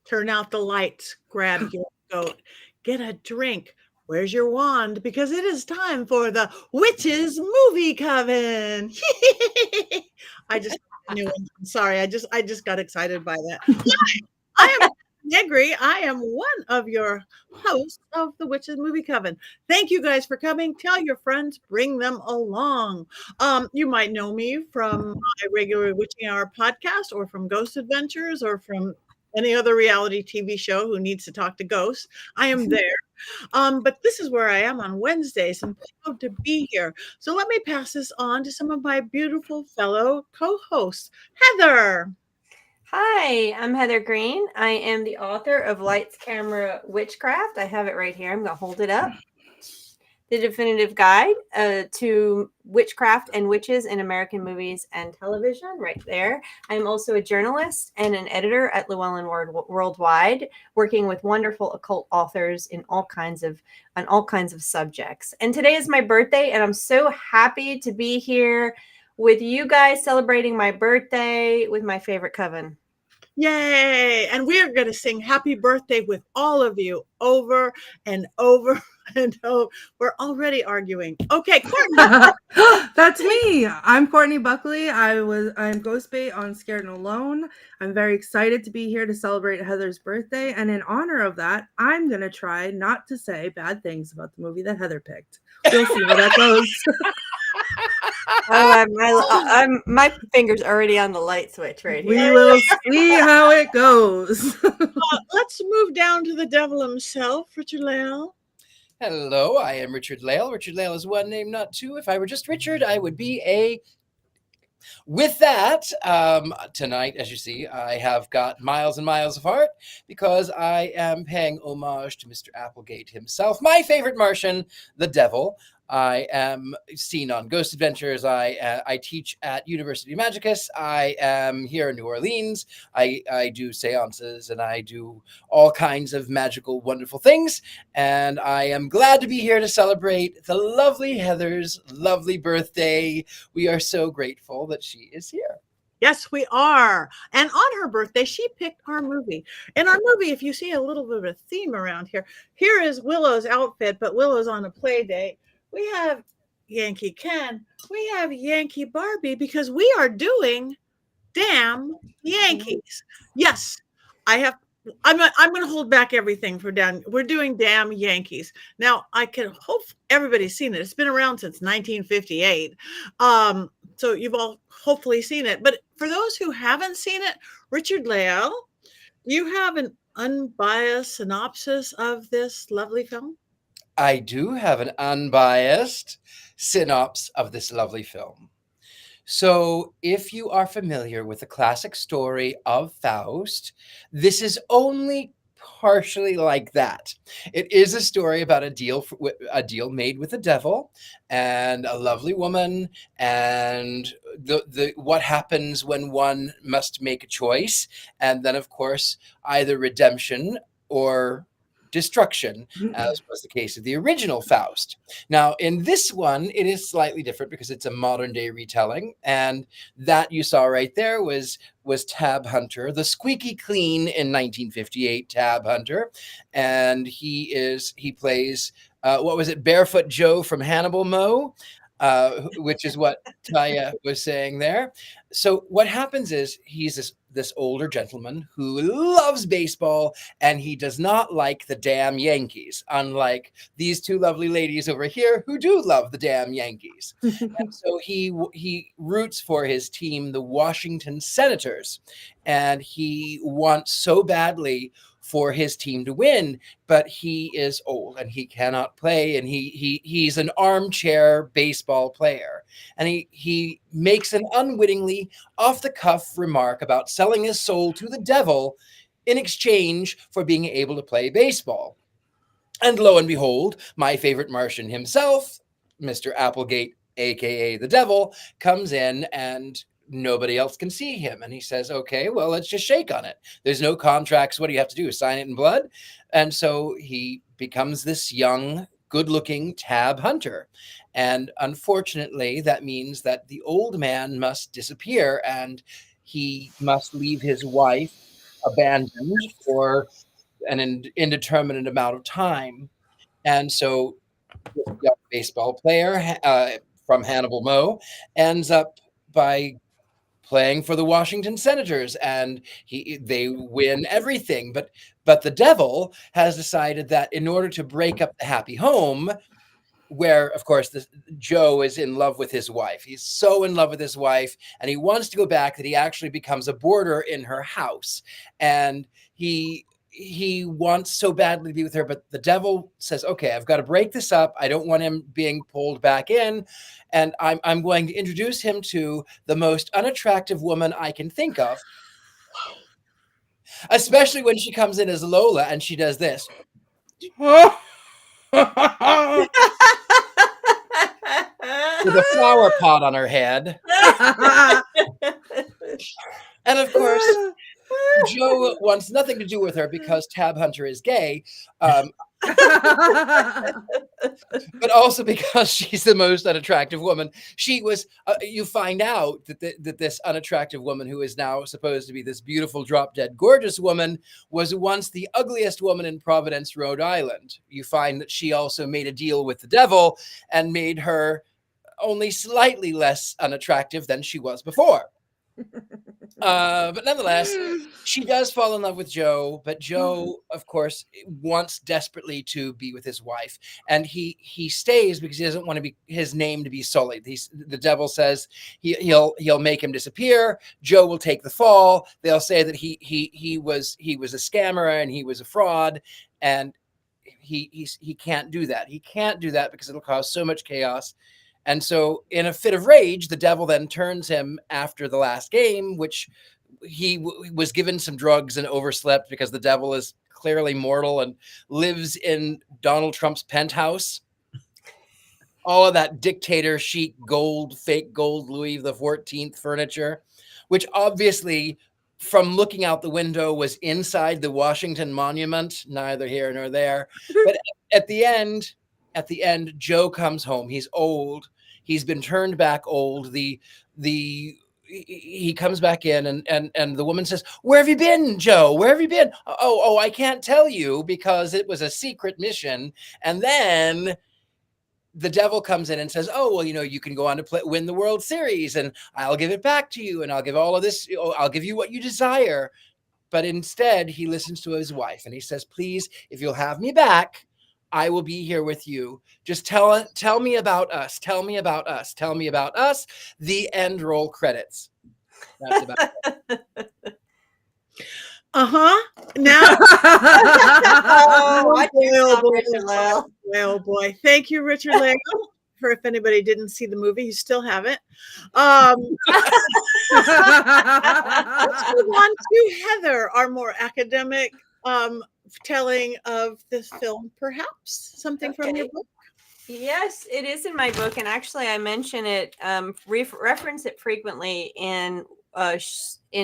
Turn out the lights, grab your goat, get a drink. Where's your wand? Because it is time for the Witches Movie Coven. I just knew it. I'm sorry. I just got excited by that. I am Negri. I am one of your hosts of the Witches Movie Coven. Thank you guys for coming. Tell your friends, bring them along. You might know me from my regular Witching Hour podcast, or from Ghost Adventures, or from any other reality TV show who needs to talk to ghosts. I am there. But this is where I am on Wednesdays. I'm proud to be here. So let me pass this on to some of my beautiful fellow co-hosts. Heather. Hi, I'm Heather Greene. I am the author of Lights, Camera, Witchcraft. I have it right here. I'm going to hold it up. The definitive guide to witchcraft and witches in American movies and television, right there. I'm also a journalist and an editor at Llewellyn Worldwide, working with wonderful occult authors on all kinds of subjects. And today is my birthday, and I'm so happy to be here with you guys celebrating my birthday with my favorite coven. Yay! And we are going to sing happy birthday with all of you over and over and over. We're already arguing. Okay, Courtney. That's me. I'm Courtney Buckley. I'm Ghostbait on Scared and Alone. I'm very excited to be here to celebrate Heather's birthday. And in honor of that, I'm going to try not to say bad things about the movie that Heather picked. We'll see how that goes. My finger's already on the light switch right here. We will see how it goes. Let's move down to the devil himself, Richard-Lael. Hello, I am Richard-Lael. Richard-Lael is one name, not two. If I were just Richard, I would be a... With that, tonight, as you see, I have got miles and miles of heart because I am paying homage to Mr. Applegate himself, my favorite Martian, the devil. I am seen on Ghost Adventures. I teach at University Magicus. I am here in New Orleans. I do seances and I do all kinds of magical, wonderful things. And I am glad to be here to celebrate the lovely Heather's lovely birthday. We are so grateful that she is here. Yes, we are. And on her birthday, she picked our movie. In our movie, if you see a little bit of a theme around here is Willow's outfit, but Willow's on a play date. We have Yankee Ken. We have Yankee Barbie because we are doing Damn Yankees. Yes, I'm going to hold back everything for down. We're doing Damn Yankees. Now, I can hope everybody's seen it. It's been around since 1958. So you've all hopefully seen it. But for those who haven't seen it, Richard-Lael, you have an unbiased synopsis of this lovely film? I do have an unbiased synopsis of this lovely film. So if you are familiar with the classic story of Faust, this is only partially like that. It is a story about a deal made with the devil and a lovely woman, and the what happens when one must make a choice, and then of course either redemption or destruction, as was the case of the original Faust. Now, in this one, it is slightly different because it's a modern day retelling, and that you saw right there was Tab Hunter, the squeaky clean in 1958 Tab Hunter, and he plays Barefoot Joe from Hannibal Mo, which is what Taya was saying there. So what happens is he's this older gentleman who loves baseball, and he does not like the damn Yankees, unlike these two lovely ladies over here who do love the damn Yankees. And so he roots for his team, the Washington Senators, and he wants so badly for his team to win, but he is old and he cannot play, and he's an armchair baseball player, and he makes an unwittingly off-the-cuff remark about selling his soul to the devil in exchange for being able to play baseball. And lo and behold, my favorite Martian himself, Mr. Applegate, aka the devil, comes in, and nobody else can see him. And he says, okay, well, let's just shake on it. There's no contracts. What do you have to do? Sign it in blood? And so he becomes this young, good-looking Tab Hunter. And unfortunately, that means that the old man must disappear, and he must leave his wife abandoned for an indeterminate amount of time. And so this young baseball player from Hannibal Moe ends up by playing for the Washington Senators, and they win everything. But the devil has decided that in order to break up the happy home, where of course Joe is in love with his wife, he's so in love with his wife, and he wants to go back that he actually becomes a boarder in her house, and he wants so badly to be with her, but the devil says, okay, I've got to break this up. I don't want him being pulled back in. And I'm going to introduce him to the most unattractive woman I can think of, especially when she comes in as Lola and she does this. With a flower pot on her head. And of course, Joe wants nothing to do with her because Tab Hunter is gay, but also because she's the most unattractive woman. She was, you find out that this unattractive woman, who is now supposed to be this beautiful, drop-dead, gorgeous woman, was once the ugliest woman in Providence, Rhode Island. You find that she also made a deal with the devil and made her only slightly less unattractive than she was before. But nonetheless, she does fall in love with Joe, but Joe, of course, wants desperately to be with his wife, and he stays because he doesn't want his name to be sullied. The devil says he'll make him disappear. Joe will take the fall. They'll say that he was a scammer and he was a fraud, and he can't do that. He can't do that because it'll cause so much chaos. And so in a fit of rage, the devil then turns him after the last game, which he was given some drugs and overslept because the devil is clearly mortal and lives in Donald Trump's penthouse. All of that dictator chic gold, fake gold Louis XIV furniture, which obviously from looking out the window was inside the Washington Monument, neither here nor there. But at the end, Joe comes home. He's old. He's been turned back old. He comes back in and the woman says, "Where have you been, Joe? Where have you been?" Oh, I can't tell you because it was a secret mission. And then the devil comes in and says, "Oh, well, you can go on to win the World Series and I'll give it back to you. And I'll give all of this. I'll give you what you desire." But instead he listens to his wife and he says, "Please, if you'll have me back, I will be here with you. Just tell me about us. Tell me about us. Tell me about us." The end roll credits. That's about it. Now. Oh boy. Thank you, Richard-Lael. For if anybody didn't see the movie, you still haven't. Let's move on to Heather, our more academic telling of this film, perhaps something from your book. Yes, it is in my book, and actually I mention it, reference it frequently in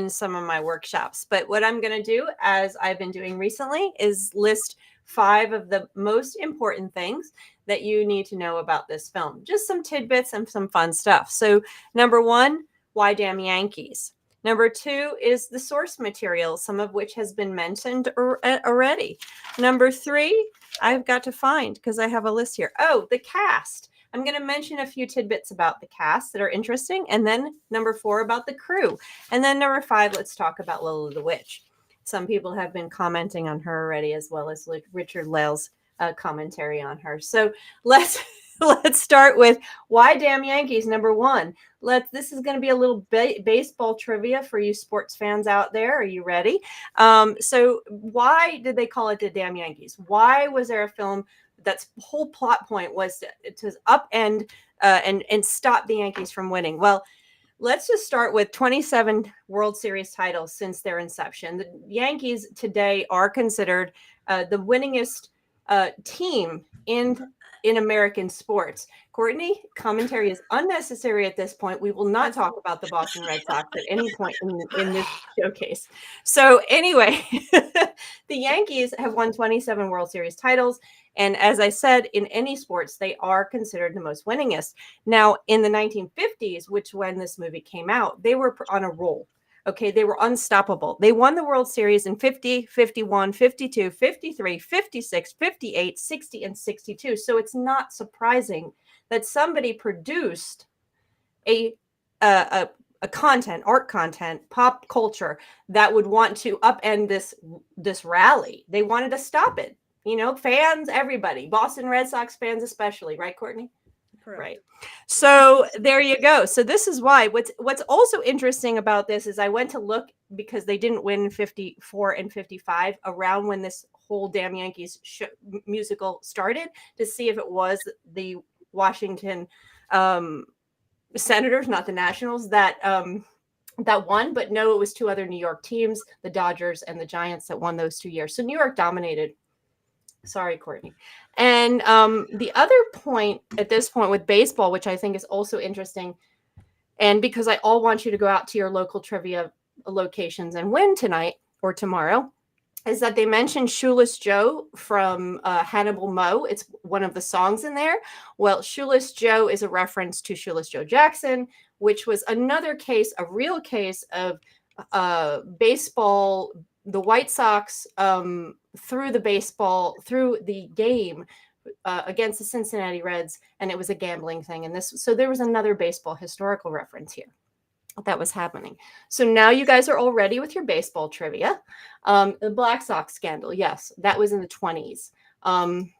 some of my workshops. But what I'm going to do, as I've been doing recently, is list 5 of the most important things that you need to know about this film. Just some tidbits and some fun stuff. So number 1, why damn Yankees? Number 2 is the source material, some of which has been mentioned already. Number 3, I've got to find, because I have a list here. Oh, the cast. I'm going to mention a few tidbits about the cast that are interesting. And then number 4, about the crew. And then number 5, let's talk about Lola the Witch. Some people have been commenting on her already, as well as Richard-Lael's commentary on her. So let's start with why damn Yankees. Number 1. This is going to be a little baseball trivia for you sports fans out there. Are you ready? So why did they call it the damn Yankees? Why was there a film that's whole plot point was to upend and stop the Yankees from winning? Well, let's just start with 27 World Series titles since their inception. The Yankees today are considered the winningest team in American sports. Courtney, commentary is unnecessary at this point. We will not talk about the Boston Red Sox at any point in this showcase. So anyway, the Yankees have won 27 World Series titles. And as I said, in any sports, they are considered the most winningest. Now, in the 1950s, which when this movie came out, they were on a roll. Okay, they were unstoppable. They won the World Series in 50, 51, 52, 53, 56, 58, 60, and 62. So it's not surprising that somebody produced a content, art content, pop culture that would want to upend this rally. They wanted to stop it. You know, fans, everybody, Boston Red Sox fans especially, right, Courtney? Correct. Right. So there you go. So this is why what's also interesting about this is I went to look because they didn't win 54 and 55 around when this whole damn Yankees musical started to see if it was the Washington Senators, not the Nationals, that won. But no, it was two other New York teams, the Dodgers and the Giants, that won those 2 years. So New York dominated. Sorry, Courtney. And the other point at this point with baseball, which I think is also interesting, and because I all want you to go out to your local trivia locations and win tonight or tomorrow, is that they mentioned Shoeless Joe from Hannibal Moe. It's one of the songs in there. Well, Shoeless Joe is a reference to Shoeless Joe Jackson, which was another case, a real case of baseball, the White Sox through the game against the Cincinnati Reds, and it was a gambling thing. And so there was another baseball historical reference here that was happening. So now you guys are all ready with your baseball trivia. The Black Sox scandal, yes, that was in the 20s. And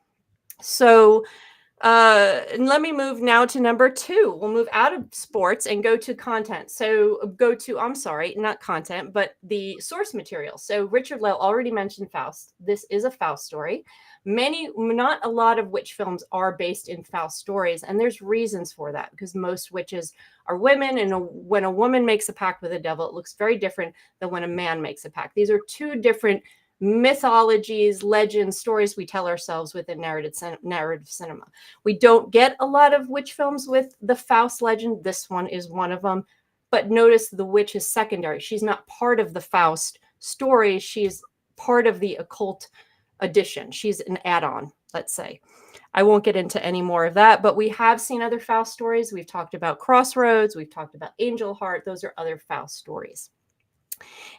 let me move now to number 2. We'll move out of sports and go to content. I'm sorry, not content, but the source material. So Richard-Lael already mentioned Faust. This is a Faust story. Not a lot of witch films are based in Faust stories. And there's reasons for that, because most witches are women. And when a woman makes a pact with the devil, it looks very different than when a man makes a pact. These are two different mythologies, legends, stories we tell ourselves within narrative cinema. We don't get a lot of witch films with the Faust legend. This one is one of them. But notice the witch is secondary. She's not part of the Faust story. She's part of the occult addition. She's an add-on, let's say. I won't get into any more of that, but we have seen other Faust stories. We've talked about Crossroads. We've talked about Angel Heart. Those are other Faust stories.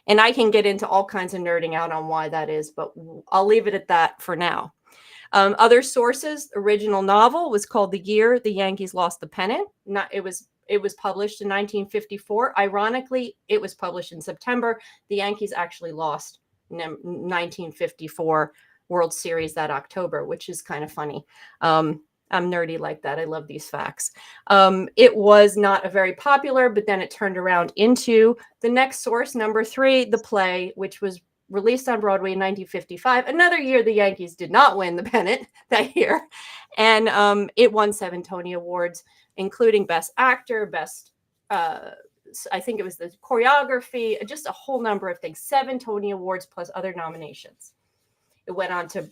And I can get into all kinds of nerding out on why that is, but I'll leave it at that for now. Other sources, original novel was called The Year the Yankees Lost the Pennant. It was published in 1954. Ironically, it was published in September. The Yankees actually lost 1954 World Series that October, which is kind of funny. I'm nerdy like that. I love these facts. It was not a very popular, but then it turned around into the next source, number 3, the play, which was released on Broadway in 1955. Another year the Yankees did not win the pennant that year. And it won 7 Tony Awards, including Best Actor, Best, I think it was the choreography, just a whole number of things. 7 Tony Awards plus other nominations. It went on to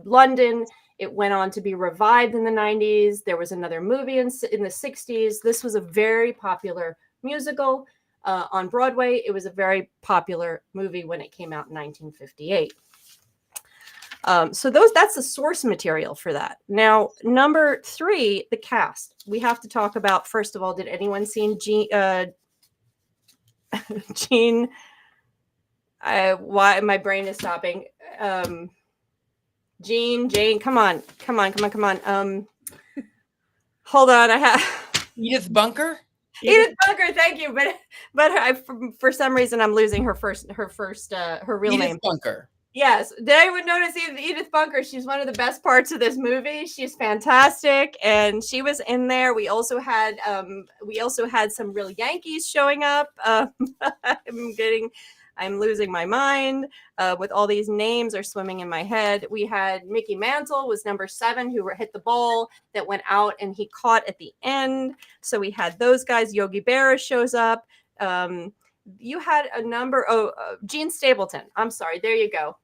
London. It went on to be revived in the 90s. There was another movie in the 60s. This was a very popular musical on Broadway. It was a very popular movie when it came out in 1958. So that's the source material for that. Now, number 3, the cast. We have to talk about, first of all, did anyone see Jean? Why my brain is stopping. Jane, come on. Hold on. I have Edith Bunker. Edith Bunker, thank you. But for some reason I'm losing her real name. Edith Bunker. Yes, I would notice Edith Bunker. She's one of the best parts of this movie. She's fantastic, and she was in there. We also had some real Yankees showing up. I'm losing my mind with all these names are swimming in my head. We had Mickey Mantle was number 7 who hit the ball that went out and he caught at the end. So we had those guys. Yogi Berra shows up. You had a number. Gene Stapleton. I'm sorry. There you go.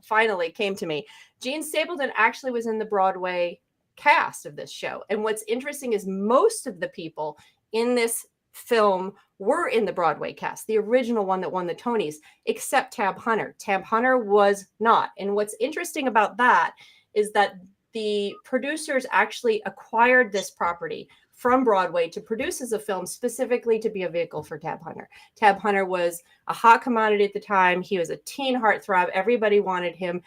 Finally came to me. Gene Stapleton actually was in the Broadway cast of this show. And what's interesting is most of the people in this film were in the Broadway cast, the original one that won the Tonys, except Tab Hunter. Tab Hunter was not. And what's interesting about that is that the producers actually acquired this property from Broadway to produce as a film, specifically to be a vehicle for Tab Hunter. Tab Hunter was a hot commodity at the time. He was a teen heartthrob. Everybody wanted him.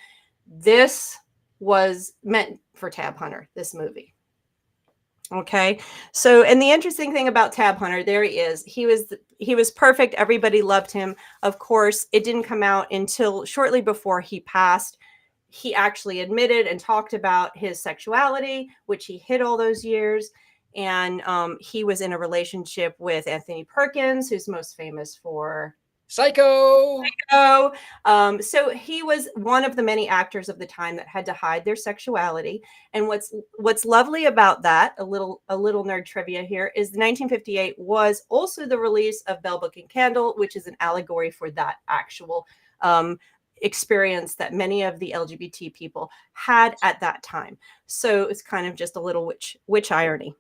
This was meant for Tab Hunter, this movie. Okay. So, and the interesting thing about Tab Hunter, there he is. He was perfect. Everybody loved him. Of course, it didn't come out until shortly before he passed. He actually admitted and talked about his sexuality, which he hid all those years. And he was in a relationship with Anthony Perkins, who's most famous for Psycho. So he was one of the many actors of the time that had to hide their sexuality. And what's lovely about that, a little nerd trivia here, is the 1958 was also the release of Bell Book and Candle, which is an allegory for that actual experience that many of the LGBT people had at that time. So it's kind of just a little witch irony.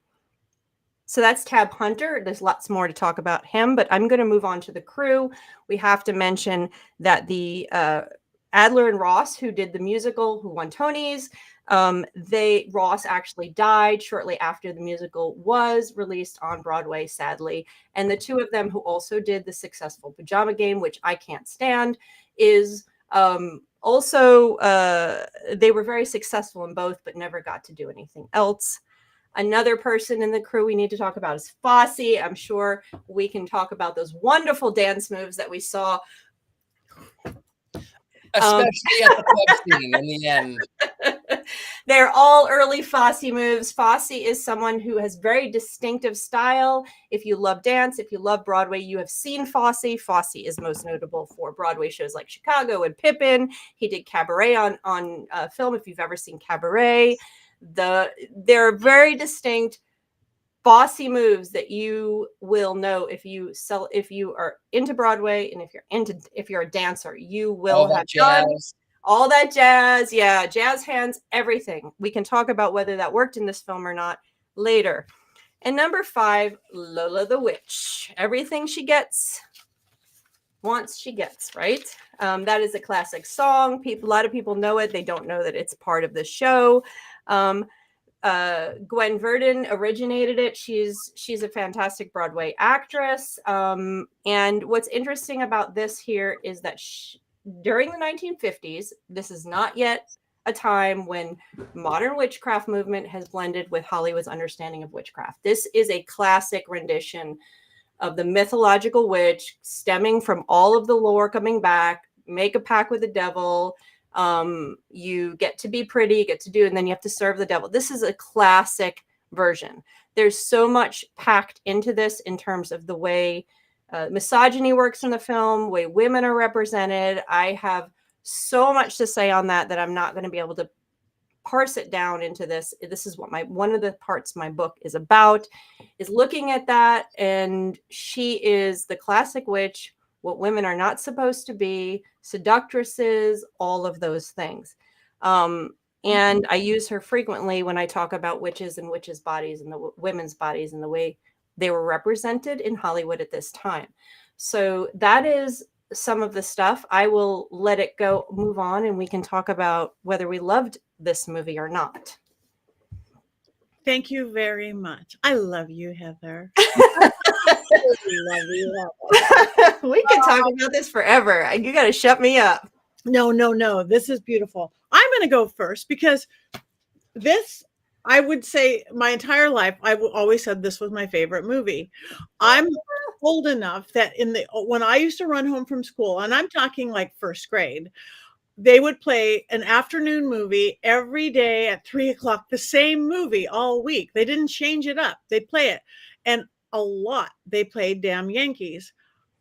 So that's Tab Hunter. There's lots more to talk about him, but I'm going to move on to the crew. We have to mention that the Adler and Ross, who did the musical, who won Tonys, Ross actually died shortly after the musical was released on Broadway, sadly. And the two of them who also did the successful Pajama Game, which I can't stand, is also, they were very successful in both, but never got to do anything else. Another person in the crew we need to talk about is Fosse. I'm sure we can talk about those wonderful dance moves that we saw. Especially at the club scene in the end. They're all early Fosse moves. Fosse is someone who has very distinctive style. If you love dance, if you love Broadway, you have seen Fosse. Fosse is most notable for Broadway shows like Chicago and Pippin. He did Cabaret on film, if you've ever seen Cabaret. There are very distinct Fosse moves that you will know if you are into Broadway, and if you're a dancer, you will have done all that jazz. Yeah, jazz hands, everything. We can talk about whether that worked in this film or not later. And number 5, Lola the Witch. Everything she gets, wants she gets, right? That is a classic song. A lot of people know it. They don't know that it's part of the show. Gwen Verdon originated it. She's a fantastic Broadway actress. And what's interesting about this here is that during the 1950s, this is not yet a time when modern witchcraft movement has blended with Hollywood's understanding of witchcraft. This is a classic rendition of the mythological witch, stemming from all of the lore coming back. Make a pact with the devil. You get to be pretty, you get to do, and then you have to serve the devil. This is a classic version. There's so much packed into this in terms of the way misogyny works in the film, way women are represented. I have so much to say on that I'm not going to be able to parse it down into this. This is what one of the parts my book is about, is looking at that. And she is the classic witch, what women are not supposed to be, seductresses, all of those things. And I use her frequently when I talk about witches and witches' bodies and the women's bodies and the way they were represented in Hollywood at this time. So that is some of the stuff. I will let it go, move on, and we can talk about whether we loved this movie or not. Thank you very much. I love you, Heather. We can talk about this forever. You got to shut me up. No. This is beautiful. I'm going to go first because this, I would say my entire life, I've always said this was my favorite movie. I'm old enough that when I used to run home from school, and I'm talking like first grade, they would play an afternoon movie every day at 3:00, the same movie all week. They didn't change it up. They'd play it. And a lot, they played Damn Yankees.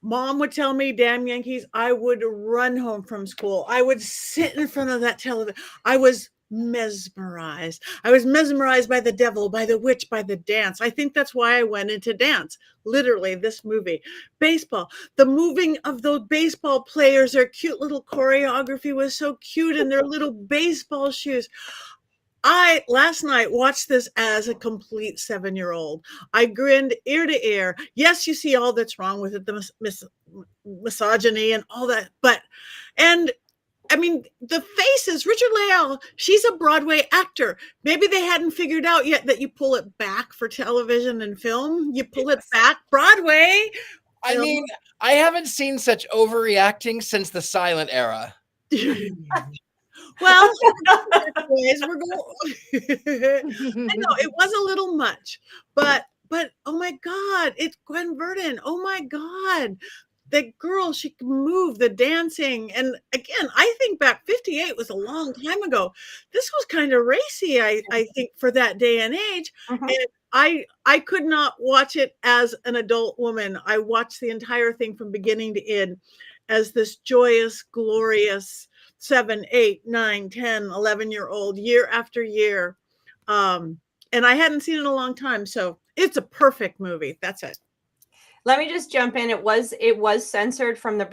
Mom would tell me Damn Yankees. I would run home from school. I would sit in front of that television. I was mesmerized. I was mesmerized by the devil, by the witch, by the dance. I think that's why I went into dance. Literally, this movie. Baseball. The moving of those baseball players, their cute little choreography was so cute, and their little baseball shoes. I last night watched this as a complete 7-year-old. I grinned ear to ear. Yes, you see all that's wrong with it, the misogyny and all that, and I mean, the faces, Richard-Lael, she's a Broadway actor. Maybe they hadn't figured out yet that you pull it back for television and film. You pull it back. Broadway. I mean, I haven't seen such overreacting since the silent era. Well, anyways, we're going. I know it was a little much, but oh my God, it's Gwen Verdon. Oh my God, the girl, she can move, the dancing, and again, I think back 58 was a long time ago. This was kind of racy, I think, for that day and age, and I could not watch it as an adult woman. I watched the entire thing from beginning to end as this joyous, glorious 7, 8, 9, 10, 11-year-old year after year. And I hadn't seen it in a long time. So it's a perfect movie. That's it. Let me just jump in. It was censored from the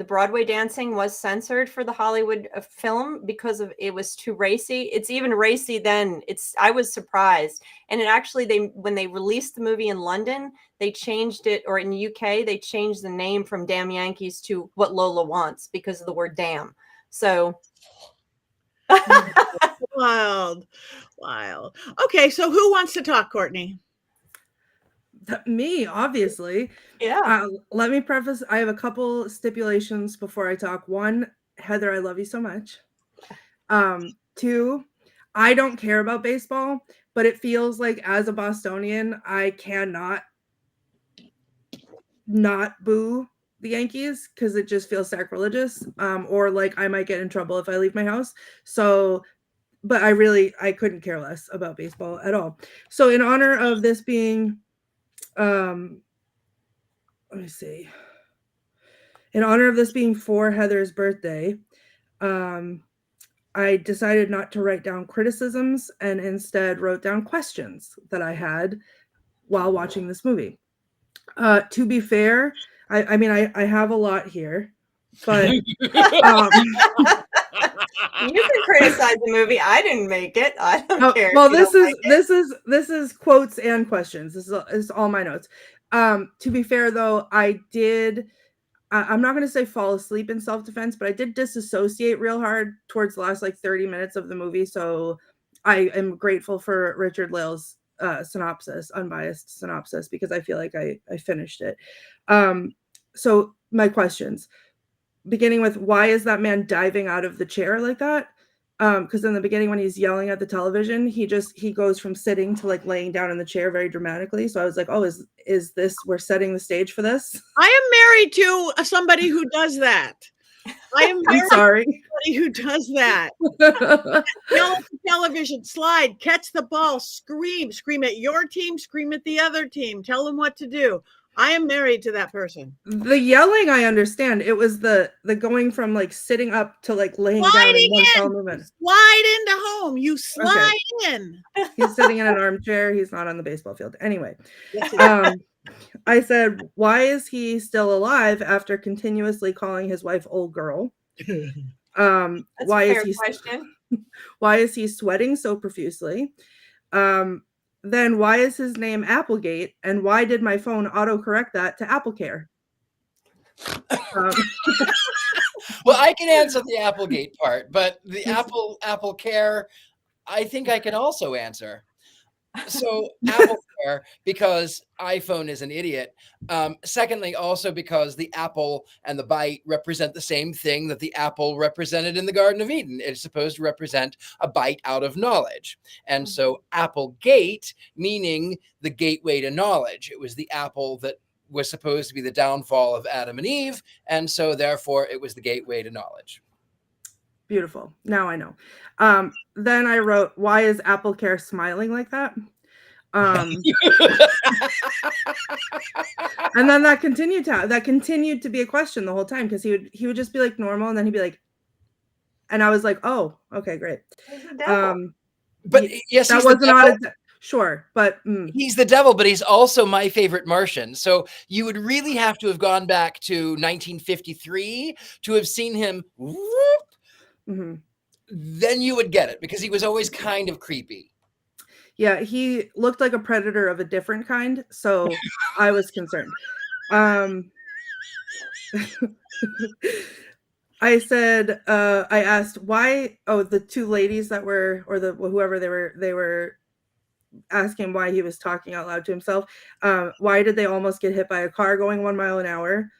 Broadway dancing was censored for the Hollywood film because of it was too racy. It's even racy then. I was surprised. And it actually, when they released the movie in London, they changed it, or in the UK, they changed the name from Damn Yankees to What Lola Wants because of the word damn. So wild. Okay, so who wants to talk, Courtney? Me, obviously. Yeah. Let me preface, I have a couple stipulations before I talk. One, Heather, I love you so much. 2, I don't care about baseball, but it feels like as a Bostonian, I cannot not boo the Yankees because it just feels sacrilegious, or like I might get in trouble if I leave my house. So, but I couldn't care less about baseball at all. So in honor of this being let me see. In honor of this being for Heather's birthday, I decided not to write down criticisms and instead wrote down questions that I had while watching this movie. To be fair, I mean, I have a lot here, but you can criticize the movie. I didn't make it. I don't care. Well, this is quotes and questions. This is all my notes. To be fair, though, I'm not going to say fall asleep in self-defense, but I did disassociate real hard towards the last 30 minutes of the movie. So I am grateful for Richard-Lael's synopsis, unbiased synopsis, because I feel like I finished it. So my questions, beginning with, why is that man diving out of the chair like that? Because in the beginning, when he's yelling at the television, he goes from sitting to laying down in the chair very dramatically. So I was like, oh, is this, we're setting the stage for this? I am married to somebody who does that. I am married to somebody who does that. Yell at the television, slide, catch the ball, scream at your team, scream at the other team, tell them what to do. I am married to that person. The yelling, I understand. It was the going from sitting up to laying down in one fell movement. Slide into home. You slide in. He's sitting in an armchair. He's not on the baseball field. Anyway, I said, why is he still alive after continuously calling his wife old girl? Why is he sweating so profusely? Then why is his name Applegate, and why did my phone autocorrect that to AppleCare? Well, I can answer the Applegate part, but the AppleCare, I think I can also answer. So AppleCare, because iPhone is an idiot. Secondly, also because the apple and the bite represent the same thing that the apple represented in the Garden of Eden. It's supposed to represent a bite out of knowledge. And so Applegate, meaning the gateway to knowledge. It was the apple that was supposed to be the downfall of Adam and Eve. And so therefore it was the gateway to knowledge. Beautiful. Now I know. Then I wrote, why is AppleCare smiling like that? And then that continued to be a question the whole time, because he would just be normal, and then he'd be like, and I was like, oh, okay, great. But yes, that was not sure, but he's the devil, but he's also my favorite Martian. So you would really have to have gone back to 1953 to have seen him. Mm-hmm. Then you would get it, because he was always kind of creepy. Yeah, he looked like a predator of a different kind, so I was concerned. I said, I asked why. Oh, the two ladies that were, or the whoever they were asking why he was talking out loud to himself. Why did they almost get hit by a car going 1 mile an hour?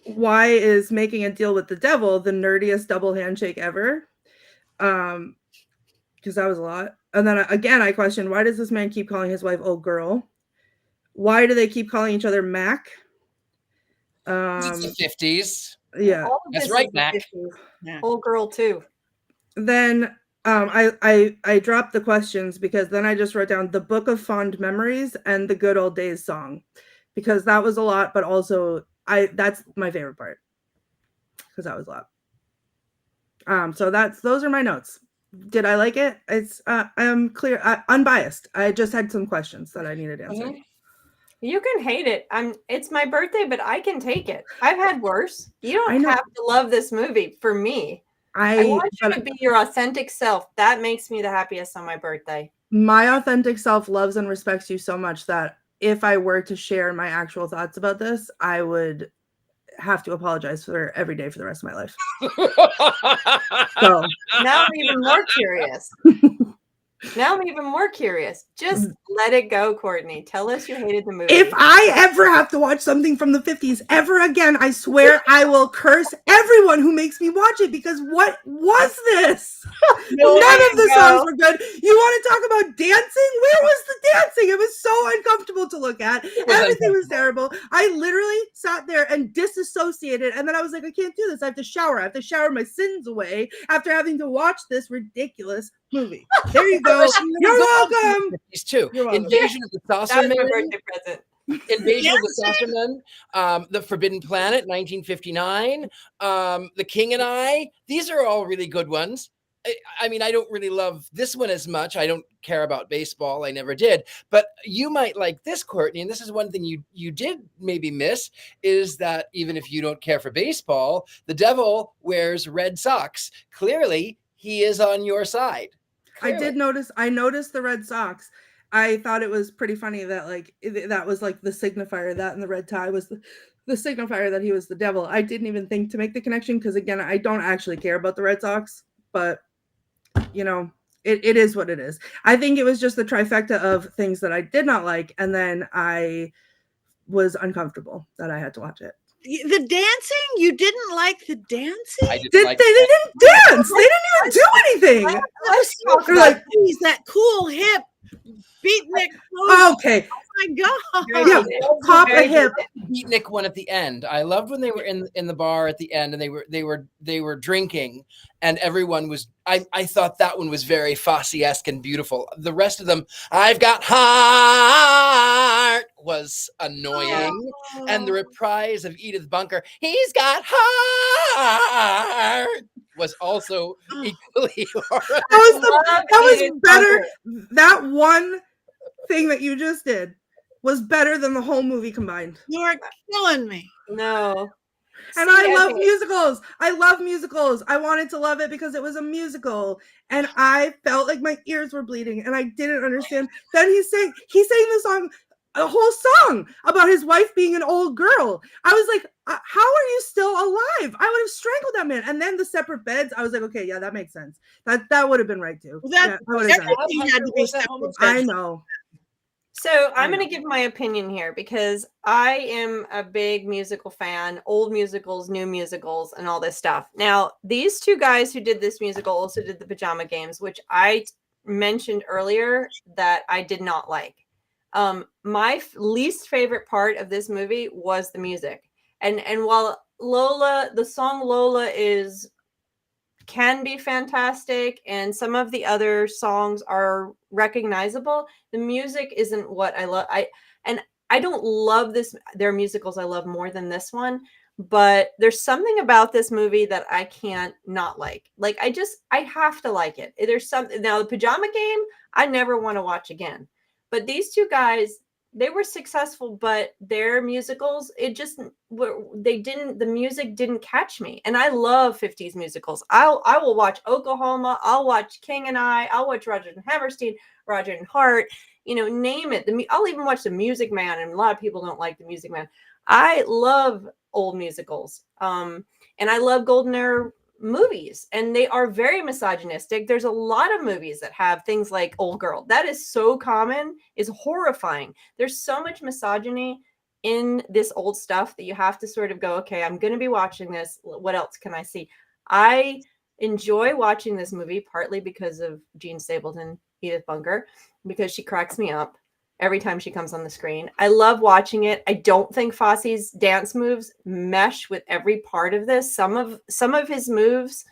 Why is making a deal with the devil the nerdiest double handshake ever? Because that was a lot. And then again, I questioned, why does this man keep calling his wife old girl? Why do they keep calling each other Mac? It's the 50s. Yeah, All of That's this right, is the Mac. 50s. Yeah. Old girl too. then I dropped the questions because then I just wrote down the Book of Fond Memories and the Good Old Days song, because that was a lot, but also that's my favorite part because that was a lot. So those are my notes. Did I like it? It's I'm clear, unbiased. I just had some questions that I needed answered. You can hate it. It's my birthday, but I can take it. I've had worse. You I don't know. have to love this movie for me. I want you to be your authentic self. That makes me the happiest on my birthday. My authentic self loves and respects you so much that if I were to share my actual thoughts about this, I would have to apologize for every day for the rest of my life. So now I'm even more curious. Just let it go, Courtney. Tell us you hated the movie. If I ever have to watch something from the 50s ever again, I swear I will curse everyone who makes me watch it, because what was this? None of the songs were good. You want to talk about dancing? Where was the dancing? It was so uncomfortable to look at. Everything was terrible. I literally sat there and disassociated, and then I was like, I can't do this. I have to shower. I have to shower my sins away after having to watch this ridiculous movie. There you go. You're welcome. These two. You're welcome. Invasion of the Saucer That was my Men. birthday present. Invasion of the Saucer Men. The Forbidden Planet, 1959. The King and I. These are all really good ones. I mean, I don't really love this one as much. I don't care about baseball. I never did. But you might like this, Courtney. And this is one thing you did maybe miss, is that even if you don't care for baseball, the devil wears red socks. Clearly, he is on your side. Clearly. I noticed the red socks. I thought it was pretty funny that that was like the signifier, that and the red tie was the signifier that he was the devil. I didn't even think to make the connection because, again, I don't actually care about the Red Sox, but it is what it is. I think it was just the trifecta of things that I did not like, and then I was uncomfortable that I had to watch it. The dancing? You didn't like the dancing? They didn't dance. They didn't even do anything. They're like, he's that cool hip beatnik. Okay. Oh my God. Yeah, pop a hip. Beatnik one at the end. I loved when they were in the bar at the end and they were drinking and everyone was. I thought that one was very Fosse-esque and beautiful. The rest of them, I've got heart, was annoying, and the reprise of Edith Bunker, he's got heart, was also equally horrible. That was better. That one thing that you just did was better than the whole movie combined. You're killing me. No. And I love musicals. I love musicals. I wanted to love it because it was a musical. And I felt like my ears were bleeding and I didn't understand. Then he sang the song, a whole song about his wife being an old girl. I was like, how are you still alive? I would have strangled that man. And then the separate beds, I was like, okay, yeah, that makes sense. That would have been right too. Everything had to be separate beds. I know. So I'm going to give my opinion here because I am a big musical fan, old musicals, new musicals, and all this stuff. Now, these two guys who did this musical also did the Pajama Games, which I mentioned earlier that I did not like. My least favorite part of this movie was the music. And while the song Lola can be fantastic and some of the other songs are recognizable, the music isn't what I love. I don't love their musicals I love more than this one, but there's something about this movie that I can't not like. Like I have to like it. There's something. Now the Pajama Game I never want to watch again, but these two guys, they were successful, but their musicals, the music didn't catch me. And I love 50s musicals. I will watch Oklahoma. I'll watch King and I'll watch Roger and Hammerstein, Roger and Hart, name it. I'll even watch The Music Man. And a lot of people don't like The Music Man. I love old musicals. And I love golden era movies, and they are very misogynistic. There's a lot of movies that have things like Old Girl. That is so common, is horrifying. There's so much misogyny in this old stuff that you have to sort of go, okay, I'm going to be watching this. What else can I see? I enjoy watching this movie partly because of Jean Stapleton, Edith Bunker, because she cracks me up every time she comes on the screen. I love watching it. I don't think Fosse's dance moves mesh with every part of this. Some of his moves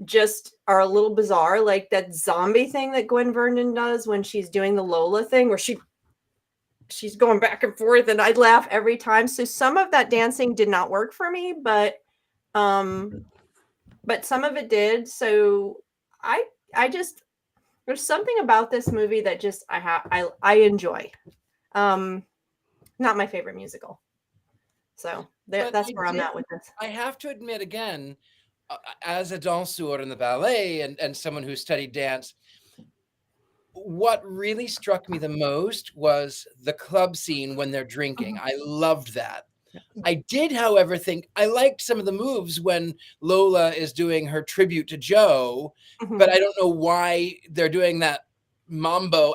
just are a little bizarre, like that zombie thing that Gwen Verdon does when she's doing the Lola thing, where she's going back and forth, and I laugh every time. So some of that dancing did not work for me, but some of it did. So I just, there's something about this movie that just I enjoy. Not my favorite musical. So that's where I'm at with this. I have to admit again, as a danseur in the ballet and someone who studied dance, what really struck me the most was the club scene when they're drinking. I loved that. I did, however, think I liked some of the moves when Lola is doing her tribute to Joe, but I don't know why they're doing that mambo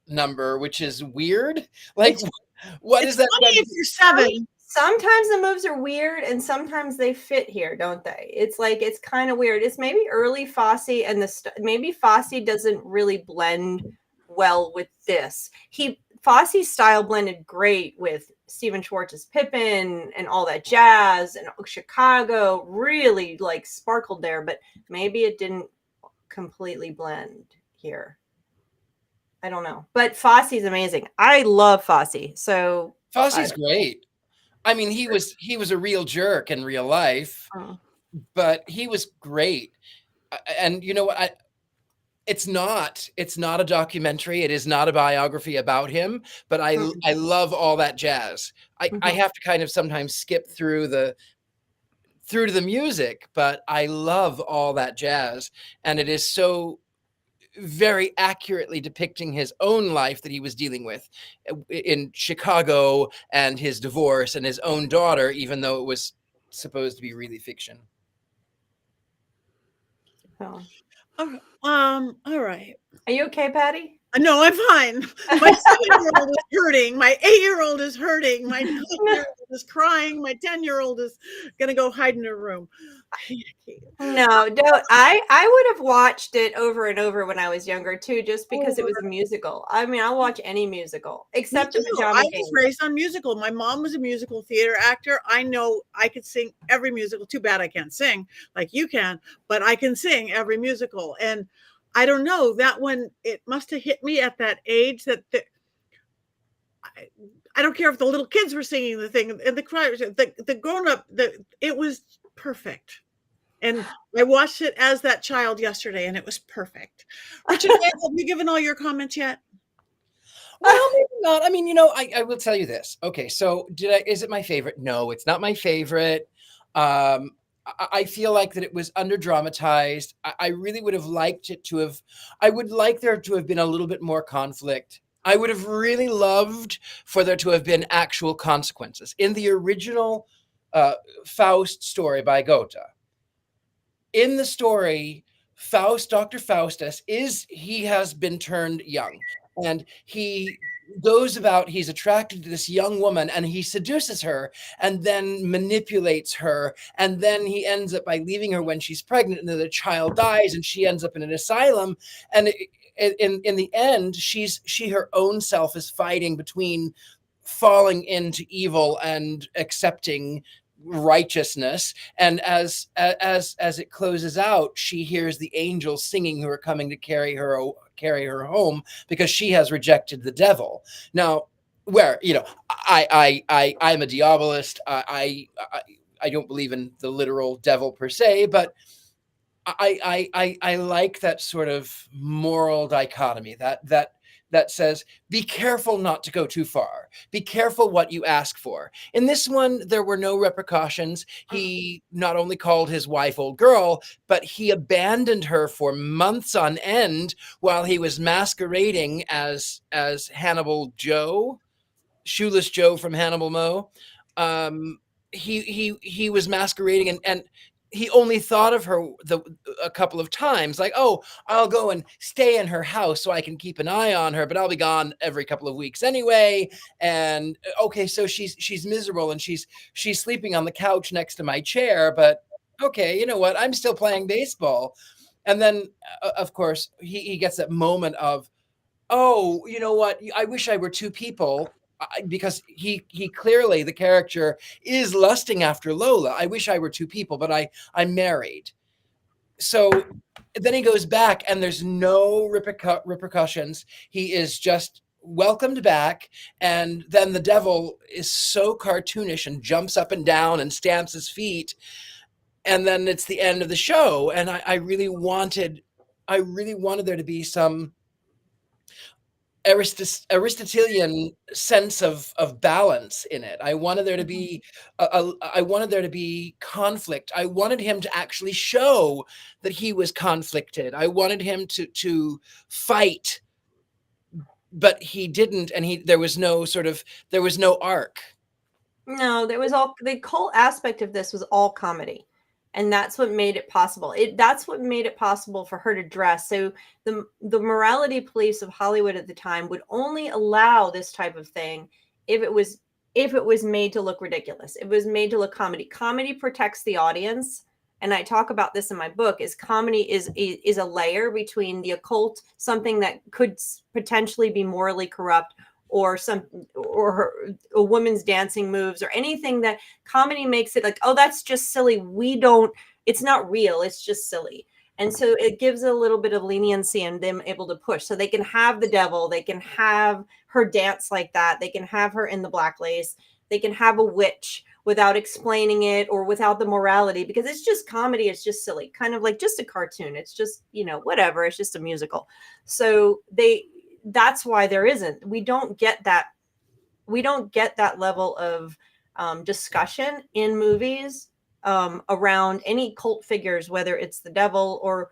number, which is weird. Like, what is that? Funny if you're 7. Sometimes the moves are weird and sometimes they fit here, don't they? It's like, it's kind of weird. It's maybe early Fosse, and maybe Fosse doesn't really blend well with this. Fosse's style blended great with Stephen Schwartz's Pippin and all that jazz, and Chicago really like sparkled there, but maybe it didn't completely blend here. I don't know, but Fosse's amazing. I love Fosse. So Fosse's great. I mean, he was a real jerk in real life, but he was great. And you know what? It's not a documentary. It is not a biography about him, but I love all that jazz. I have to kind of sometimes skip through to the music, but I love all that jazz. And it is so very accurately depicting his own life that he was dealing with in Chicago, and his divorce and his own daughter, even though it was supposed to be really fiction. Oh. All right. Are you okay, Patty? No, I'm fine. My 7-year-old is hurting. My 8-year-old is hurting. My 9-year-old is crying. My 10-year-old is gonna go hide in her room. No, I would have watched it over and over when I was younger too, just because it was a musical. I mean, I'll watch any musical except the Pajama I King. was raised on musical. My mom was a musical theater actor. I know I could sing every musical. Too bad I can't sing like you can, but I can sing every musical. And I don't know, that one, it must have hit me at that age that I don't care if the little kids were singing the thing and the cryers, the grown up, it was perfect. And I watched it as that child yesterday, and it was perfect. Richard-Lael, have you given all your comments yet? Well, maybe not. I mean, you know, I will tell you this. Okay, so is it my favorite? No, it's not my favorite. I feel like that it was under dramatized. I really would have liked it to have, I would like there to have been a little bit more conflict. I would have really loved for there to have been actual consequences. In the original Faust story by Goethe, in the story, Dr. Faustus he has been turned young, and he goes about, he's attracted to this young woman, and he seduces her and then manipulates her, and then he ends up by leaving her when she's pregnant, and then the child dies and she ends up in an asylum. And in the end, she her own self is fighting between falling into evil and accepting righteousness. And as it closes out, she hears the angels singing who are coming to carry her home because she has rejected the devil. Now, where, you know, I'm a diabolist. I don't believe in the literal devil per se, but I like that sort of moral dichotomy that says, be careful not to go too far. Be careful what you ask for. In this one, there were no repercussions. He not only called his wife old girl, but he abandoned her for months on end while he was masquerading as Hannibal Joe, Shoeless Joe from Hannibal Moe. he was masquerading, and he only thought of her a couple of times, like, oh, I'll go and stay in her house so I can keep an eye on her, but I'll be gone every couple of weeks anyway. And okay, so she's miserable, and she's sleeping on the couch next to my chair, but okay, you know what? I'm still playing baseball. And then, of course, he gets that moment of, oh, you know what? I wish I were two people. Because he clearly, the character, is lusting after Lola. I wish I were two people, but I'm married. So then he goes back, and there's no repercussions. He is just welcomed back, and then the devil is so cartoonish and jumps up and down and stamps his feet, and then it's the end of the show. And I really wanted there to be some Aristotelian sense of balance in it. I wanted there to be I wanted there to be conflict. I wanted him to actually show that he was conflicted. I wanted him to fight, but he didn't, and there was no arc. No, the whole aspect of this was all comedy. And that's what made it possible. That's what made it possible for her to dress. So the morality police of Hollywood at the time would only allow this type of thing if it was made to look ridiculous. It was made to look comedy. Comedy protects the audience. And I talk about this in my book, is comedy is a layer between the occult, something that could potentially be morally corrupt, or a woman's dancing moves, or anything that comedy makes it like, oh, that's just silly. It's not real. It's just silly. And so it gives a little bit of leniency and them able to push. So they can have the devil, they can have her dance like that, they can have her in the black lace, they can have a witch without explaining it or without the morality, because it's just comedy. It's just silly, kind of like just a cartoon. It's just, whatever. It's just a musical. So that's why we don't get that level of discussion in movies around any cult figures, whether it's the devil or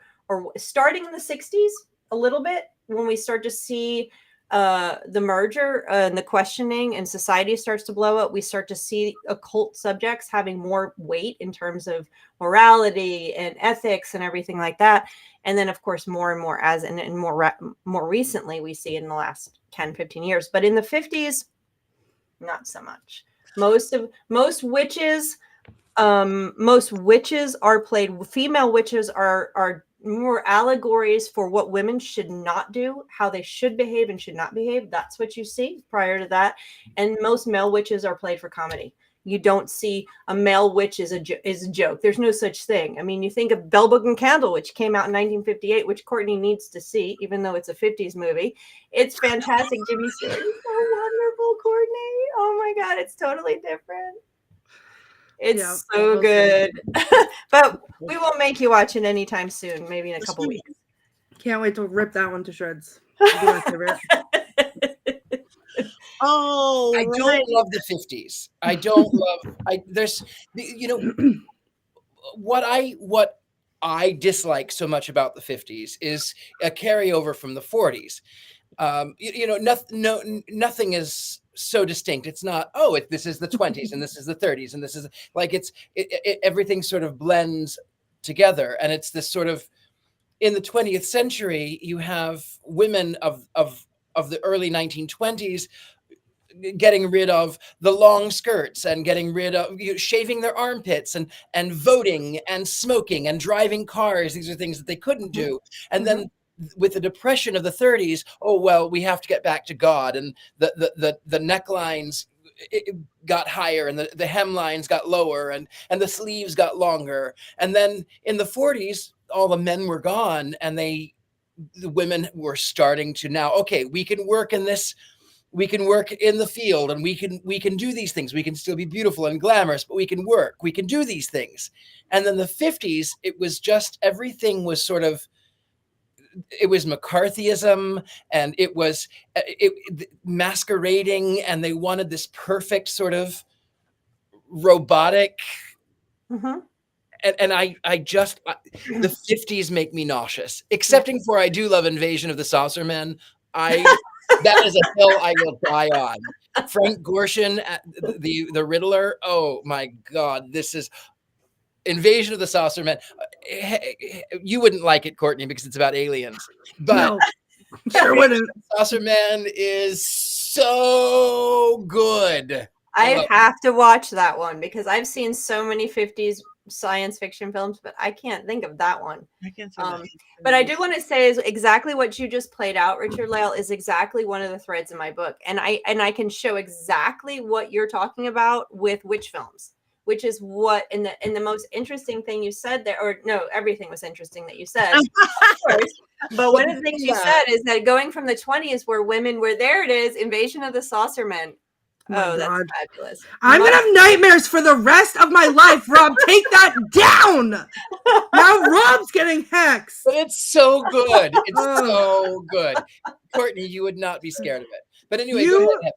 starting in the 60s a little bit, when we start to see the merger and the questioning and society starts to blow up, we start to see occult subjects having more weight in terms of morality and ethics and everything like that. And then, of course, more and more more recently, we see in the last 10, 15 years. But in the 50s, not so much. Most witches are played. Female witches are more allegories for what women should not do, how they should behave and should not behave. That's what you see prior to that. And most male witches are played for comedy. You don't see a male witch is a joke. There's no such thing. I mean, you think of Bell Book and Candle, which came out in 1958, which Courtney needs to see, even though it's a 50s movie. It's fantastic. Jimmy Stewart is so wonderful, Courtney. Oh my God, it's totally different. It's so good. But we won't make you watch it anytime soon, maybe in a couple weeks. Can't wait to rip that one to shreds. It'll be my favorite. Oh, I don't love the 50s. I don't love. There's, what I dislike so much about the 50s is a carryover from the 40s. Nothing is so distinct. It's not, this is the 20s and this is the 30s and this is like everything sort of blends together, and it's this sort of, in the 20th century, you have women of the early 1920s getting rid of the long skirts and getting rid of shaving their armpits and voting and smoking and driving cars. These are things that they couldn't do. And then with the depression of the 30s, we have to get back to God, and the necklines got higher and the hemlines got lower and the sleeves got longer. And then in the 40s, all the men were gone, and the women were starting to now, we can work in this. We can work in the field, and we can do these things. We can still be beautiful and glamorous, but we can work. We can do these things. And then the 50s, it was just, everything was sort of, it was McCarthyism, and it was masquerading, and they wanted this perfect sort of robotic. And I the 50s make me nauseous, excepting for I do love Invasion of the Saucer Men. That is a hill I will die on. Frank Gorshin, the Riddler. Oh my God, this is Invasion of the Saucer Men. You wouldn't like it, Courtney, because it's about aliens. But No, sure wouldn't. Saucer Man is so good. I have to watch that one because I've seen so many 50s science fiction films, but I can't think of that one. I can't say that. But I do want to say is exactly what you just played out, Richard-Lael, is exactly one of the threads in my book. And I can show exactly what you're talking about with witch films, which is what in the most interesting thing you said there, or no, everything was interesting that you said, of course. But one of the things you said is that going from the 20s where women were there, it is Invasion of the Saucer Men. Oh, that's fabulous. I'm going to have nightmares for the rest of my life, Rob. Take that down. Now Rob's getting hexed. But it's so good. It's so good. Courtney, you would not be scared of it. But anyway, go ahead,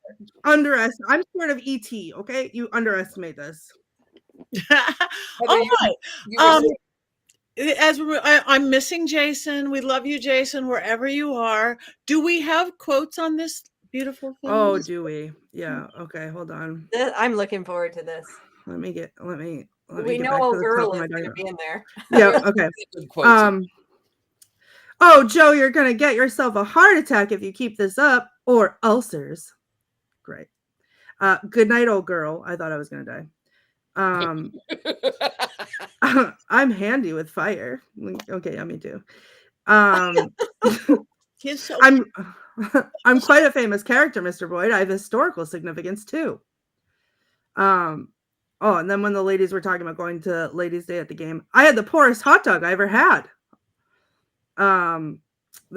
Heather. I'm scared of ET, okay? You underestimate this. All right. I'm missing Jason. We love you, Jason, wherever you are. Do we have quotes on this beautiful film? Oh, do we? Yeah. Okay. Hold on. I'm looking forward to this. Let me We know a girl is going to be in there. Yeah. Okay. Oh, Joe, you're going to get yourself a heart attack if you keep this up, or ulcers. Great. Good night, old girl. I thought I was going to die. I'm handy with fire. Okay. Yeah, me too. I'm quite a famous character, Mr. Boyd. I have historical significance too. And then when the ladies were talking about going to ladies' day at the game, I had the poorest hot dog I ever had. The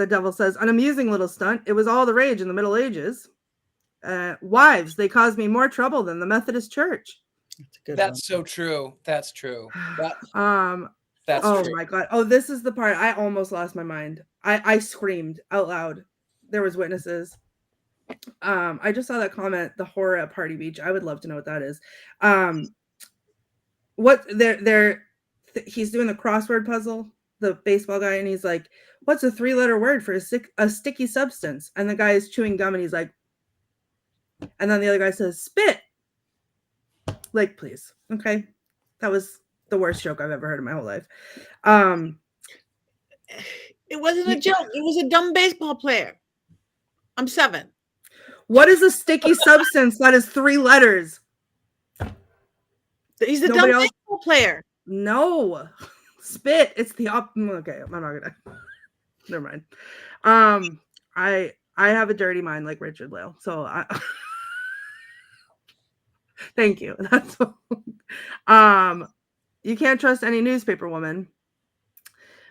devil says, an amusing little stunt. It was all the rage in the Middle Ages. Wives, they caused me more trouble than the Methodist Church. That's so true. That's true. That's true. My God. Oh, this is the part I almost lost my mind. I screamed out loud. There was witnesses. I just saw that comment, the horror at Party Beach. I would love to know what that is. He's doing the crossword puzzle, the baseball guy, and he's like, what's a 3-letter word for a sticky substance? And the guy is chewing gum and he's like, and then the other guy says, spit. Like, please. Okay. That was the worst joke I've ever heard in my whole life. It wasn't a joke. It was a dumb baseball player. I'm 7. What is a sticky substance that is 3 letters? He's a dumb baseball player. No. Spit. It's the okay, I'm not gonna. Never mind. I have a dirty mind like Richard-Lael. So thank you. That's you can't trust any newspaper woman.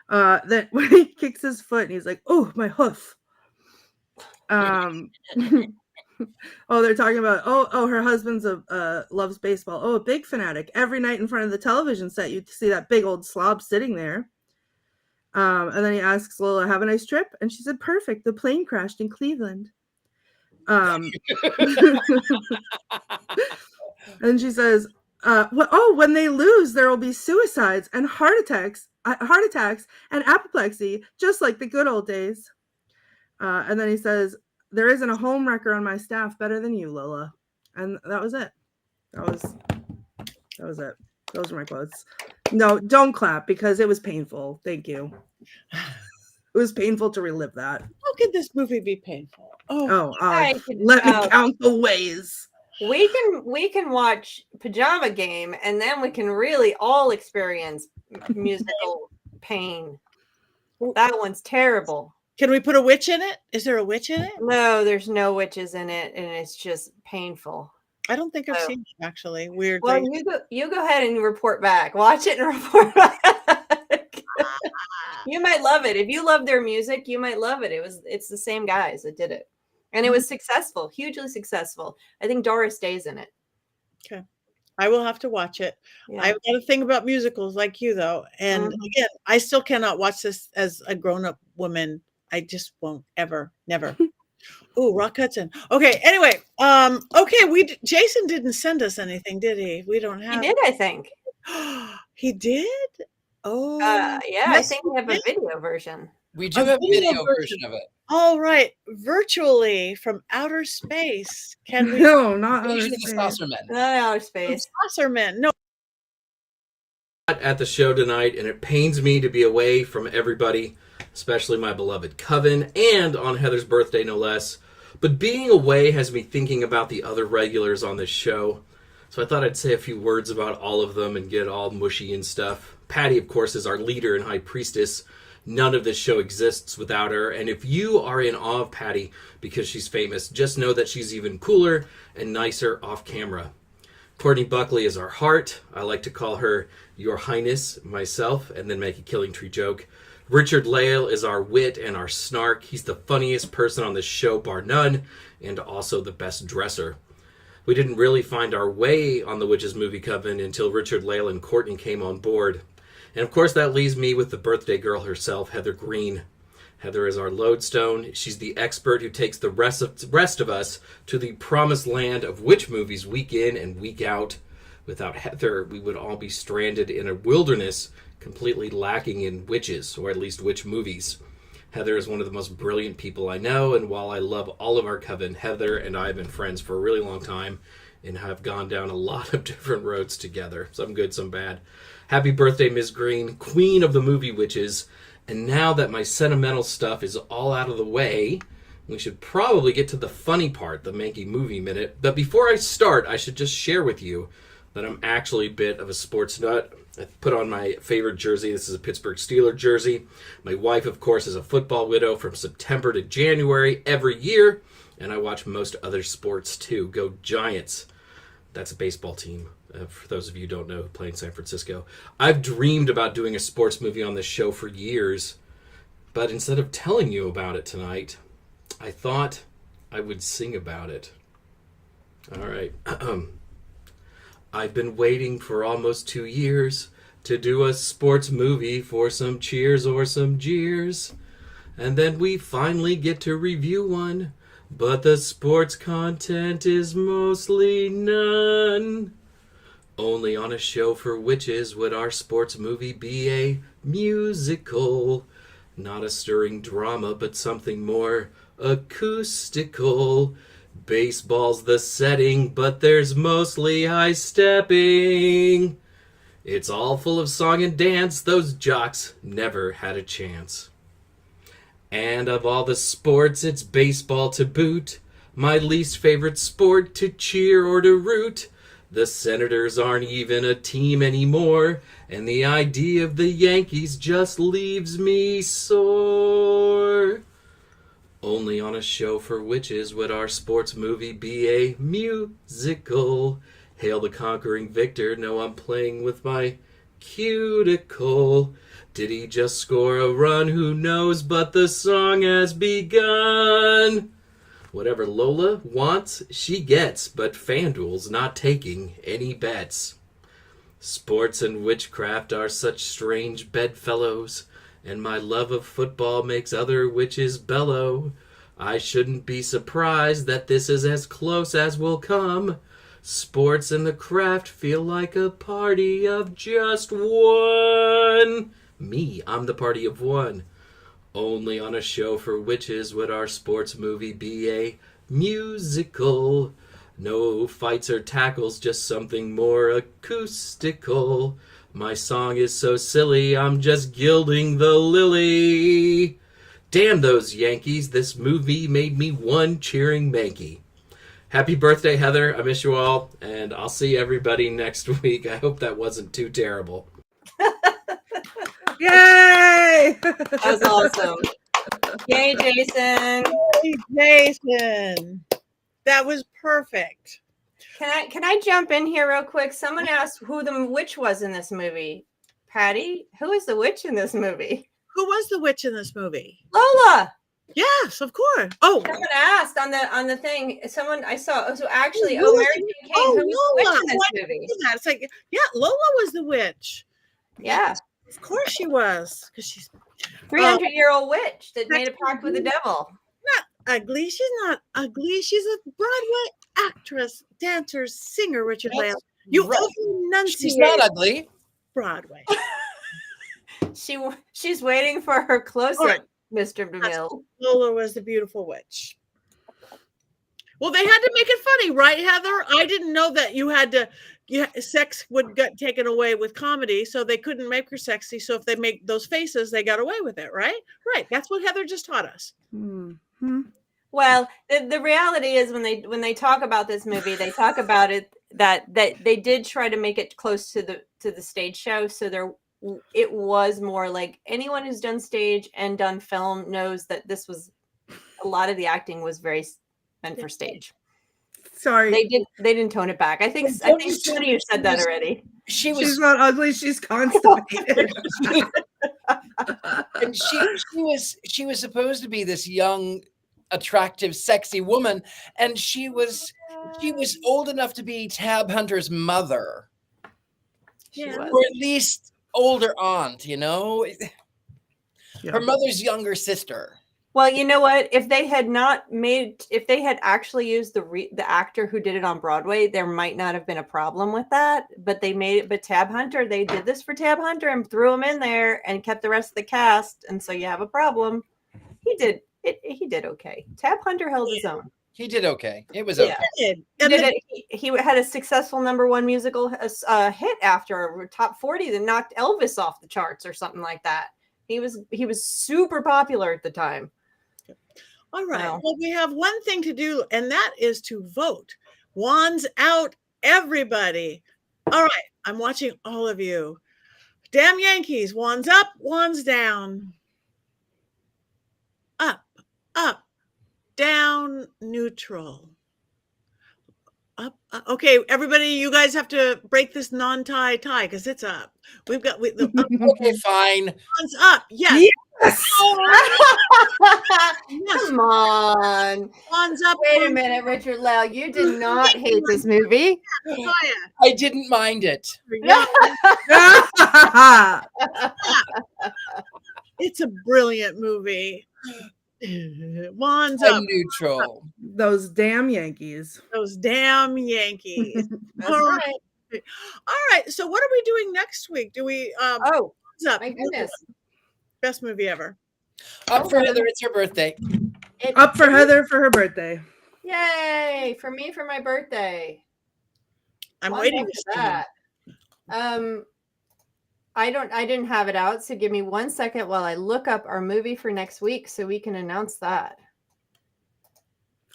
That when he kicks his foot and he's like, oh, my hoof. They're talking about her husband's loves baseball. Oh, a big fanatic. Every night in front of the television set, you see that big old slob sitting there. And then he asks Lola, have a nice trip? And she said, perfect. The plane crashed in Cleveland. And she says, when they lose, there will be suicides and heart attacks and apoplexy, just like the good old days. And then he says, there isn't a home wrecker on my staff better than you, Lola. And that was it. That was it. Those are my quotes. No, don't clap because it was painful. Thank you. It was painful to relive that. How could this movie be painful? Let me count the ways. We can watch Pajama Game and then we can really all experience musical pain. That one's terrible. Can we put a witch in it? Is there a witch in it? No, there's no witches in it, and it's just painful. I don't think I've seen it, actually. Weirdly. Well, you go ahead and report back. Watch it and report back. You might love it. If you love their music, you might love it. It's the same guys that did it. And it was successful, hugely successful. I think Doris Day's in it. Okay. I will have to watch it. Yeah. I've got a thing about musicals like you, though. And again, I still cannot watch this as a grown-up woman. I just won't ever, never. Ooh, Rock Hudson. Okay. Anyway, Jason didn't send us anything, did he? We don't have. He did, I think. He did? Oh, yeah. I think we have a video version. We do A have video video version of it. All right, virtually from outer space. Can we? No, not outer Invasion of the space. Saucer Men. Not outer space. Saucerman. No, At the show tonight, and it pains me to be away from everybody, especially my beloved Coven, and on Heather's birthday, no less. But being away has me thinking about the other regulars on this show. So I thought I'd say a few words about all of them and get all mushy and stuff. Patti, of course, is our leader and high priestess. None of this show exists without her. And if you are in awe of Patti because she's famous, just know that she's even cooler and nicer off camera. Courtney Buckley is our heart. I like to call her Your Highness myself and then make a Killing Tree joke. Richard-Lael is our wit and our snark. He's the funniest person on this show, bar none, and also the best dresser. We didn't really find our way on the Witches Movie Coven until Richard-Lael and Courtney came on board. And of course that leaves me with the birthday girl herself, Heather Greene. Heather is our lodestone. She's the expert who takes the rest of us to the promised land of witch movies week in and week out. Without Heather, we would all be stranded in a wilderness completely lacking in witches, or at least witch movies. Heather is one of the most brilliant people I know, and while I love all of our coven, Heather and I have been friends for a really long time and have gone down a lot of different roads together. Some good, some bad. Happy birthday, Ms. Greene, queen of the movie witches. And now that my sentimental stuff is all out of the way, we should probably get to the funny part, the Mankey Movie Minute. But before I start, I should just share with you that I'm actually a bit of a sports nut. I put on my favorite jersey. This is a Pittsburgh Steelers jersey. My wife, of course, is a football widow from September to January every year. And I watch most other sports too. Go Giants. That's a baseball team. For those of you who don't know who play in San Francisco. I've dreamed about doing a sports movie on this show for years. But instead of telling you about it tonight, I thought I would sing about it. All right. I've been waiting for almost 2 years to do a sports movie for some cheers or some jeers. And then we finally get to review one. But the sports content is mostly none. Only on a show for witches would our sports movie be a musical. Not a stirring drama, but something more acoustical. Baseball's the setting, but there's mostly high stepping. It's all full of song and dance, those jocks never had a chance. And of all the sports, it's baseball to boot. My least favorite sport to cheer or to root. The Senators aren't even a team anymore, and the idea of the Yankees just leaves me sore. Only on a show for witches would our sports movie be a musical. Hail the conquering victor, no, I'm playing with my cuticle. Did he just score a run? Who knows, but the song has begun. Whatever Lola wants, she gets, but FanDuel's not taking any bets. Sports and witchcraft are such strange bedfellows, and my love of football makes other witches bellow. I shouldn't be surprised that this is as close as we'll come. Sports and the craft feel like a party of just one. Me, I'm the party of one. Only on a show for witches would our sports movie be a musical. No fights or tackles, just something more acoustical. My song is so silly, I'm just gilding the lily. Damn those Yankees, this movie made me one cheering Mankey. Happy birthday, Heather. I miss you all, and I'll see everybody next week. I hope that wasn't too terrible. Yay! That was awesome. Yay, Jason. hey, Jason. That was perfect. Can I jump in here real quick? Someone asked who the witch was in this movie. Patti, who is the witch in this movie? Who was the witch in this movie? Lola. Yes, of course. Oh, Someone asked on the thing. Someone I saw. So actually, Lola. Mary Jane Kane, who was the Lola. witch in this movie? It's like, yeah, Lola was the witch. Yeah, Of course she was, because she's 300-year-old witch that made a pact with the devil. not ugly. She's not ugly. She's a Broadway actress, dancer, singer, Richard-Lael. You Right. over-enunciate She's not ugly. Broadway. She's waiting for her close-up. All right. Mr. DeMille. Lola was the beautiful witch. Well, they had to make it funny, right, Heather? I didn't know that sex would get taken away with comedy, so they couldn't make her sexy. So if they make those faces, they got away with it, right? Right. That's what Heather just taught us. Mm-hmm. Well, the reality is when they talk about this movie, they talk about it that they did try to make it close to the stage show. So it was more like anyone who's done stage and done film knows that this was a lot of the acting was very meant for stage. Sorry, they didn't tone it back. I think some of you said that already. She's not ugly. She's constipated. And she was supposed to be this young, attractive, sexy woman, and she was old enough to be Tab Hunter's mother, or at least older aunt. You know, her mother's younger sister. Well, you know what? If they had actually used the actor who did it on Broadway, there might not have been a problem with that. But they made it. But Tab Hunter, they did this for Tab Hunter and threw him in there and kept the rest of the cast, and so you have a problem. He did okay. Tab Hunter held his own. He did okay. It was okay. He had a successful #1 musical hit after a top 40 that knocked Elvis off the charts or something like that. He was super popular at the time. All right. Well, we have one thing to do, and that is to vote. Wands out, everybody. All right. I'm watching all of you. Damn Yankees. Wands up, wands down. Up, up, down, neutral. Up. Okay, everybody, you guys have to break this non-tie tie because it's up. We've got okay, fine. Wands up. Yes. Come on. Wands up. Wait a minute, Richard-Lael. You did not hate this movie. I didn't mind it. It's a brilliant movie. Wands up. Neutral. Those damn Yankees. Those damn Yankees. That's right. All right. So what are we doing next week? Do we Wands up. My goodness. Best movie ever. Up for Heather, it's her birthday. Up for Heather for her birthday. Yay! For me for my birthday. I'm waiting for that. I didn't have it out, so give me 1 second while I look up our movie for next week so we can announce that.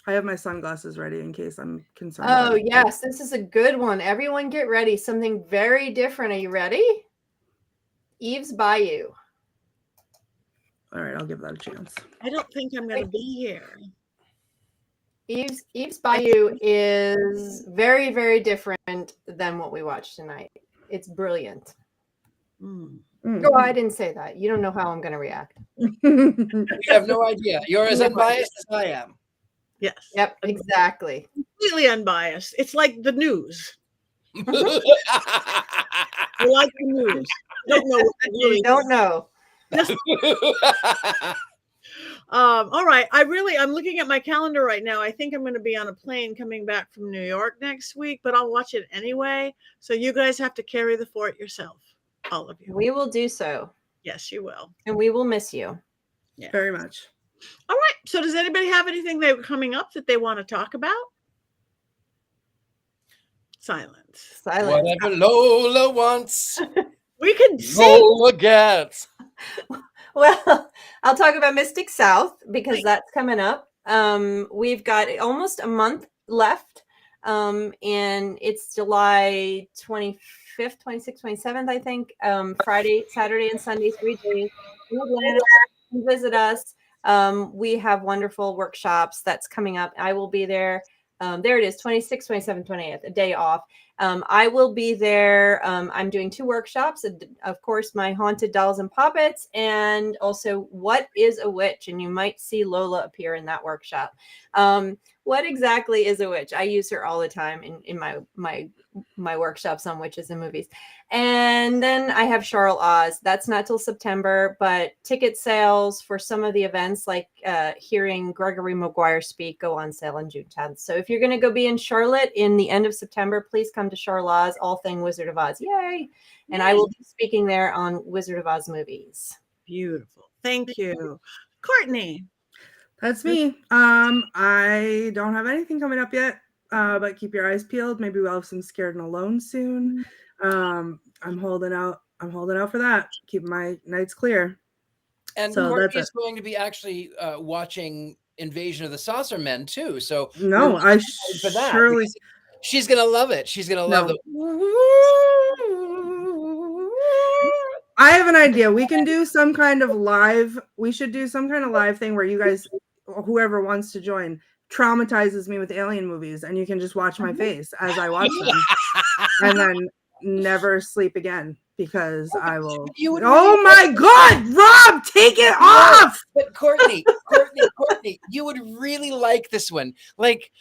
I have my sunglasses ready in case I'm concerned. Oh, yes, this is a good one. Everyone get ready. Something very different. Are you ready? Eve's Bayou. All right, I'll give that a chance. I don't think I'm going to be here. Eve's Bayou is very, very different than what we watched tonight. It's brilliant. Oh, I didn't say that. You don't know how I'm going to react. You have no idea. You're as unbiased as I am. Yes. Yep, exactly. Completely unbiased. It's like the news. You like the news. You don't know what the news You don't know. All right. I'm looking at my calendar right now. I think I'm going to be on a plane coming back from New York next week, but I'll watch it anyway. So you guys have to carry the fort yourself. All of you. We will do so. Yes, you will. And we will miss you. Yeah. Very much. All right. So does anybody have anything they're coming up that they want to talk about? Silence. Whatever Lola wants, We can see. Lola gets. Well, I'll talk about Mystic South because that's coming up. We've got almost a month left. And it's July 25th, 26th, 27th, I think. Friday, Saturday, and Sunday, 3 days. Visit us. We have wonderful workshops that's coming up. I will be there. There it is, 26th, 27th, 28th, a day off. I will be there. I'm doing 2 workshops. Of course, my haunted dolls and puppets, and also what is a witch? And you might see Lola appear in that workshop. What exactly is a witch? I use her all the time in my workshops on witches and movies. And then I have Charlotte Oz. That's not till September, but ticket sales for some of the events, like hearing Gregory Maguire speak, go on sale on June 10th. So if you're going to go be in Charlotte in the end of September, please come to Charlotte Oz, all thing Wizard of Oz. Yay! And I will be speaking there on Wizard of Oz movies. Beautiful. Thank you. Courtney. That's me. I don't have anything coming up yet, but keep your eyes peeled. Maybe we'll have some Scared and Alone soon. I'm holding out. I'm holding out for that. Keep my nights clear. And So Courtney that's is going to be actually watching Invasion of the Saucer Men too. So No, we're I excited for that surely because she's gonna love it. She's gonna love No. the. I have an idea. We can do some kind of live. We should do some kind of live thing where you guys, whoever wants to join, traumatizes me with alien movies, and you can just watch my face as I watch them, and then never sleep again because I will. You would Oh really my God, Rob, take it off! But Courtney, you would really like this one. Like,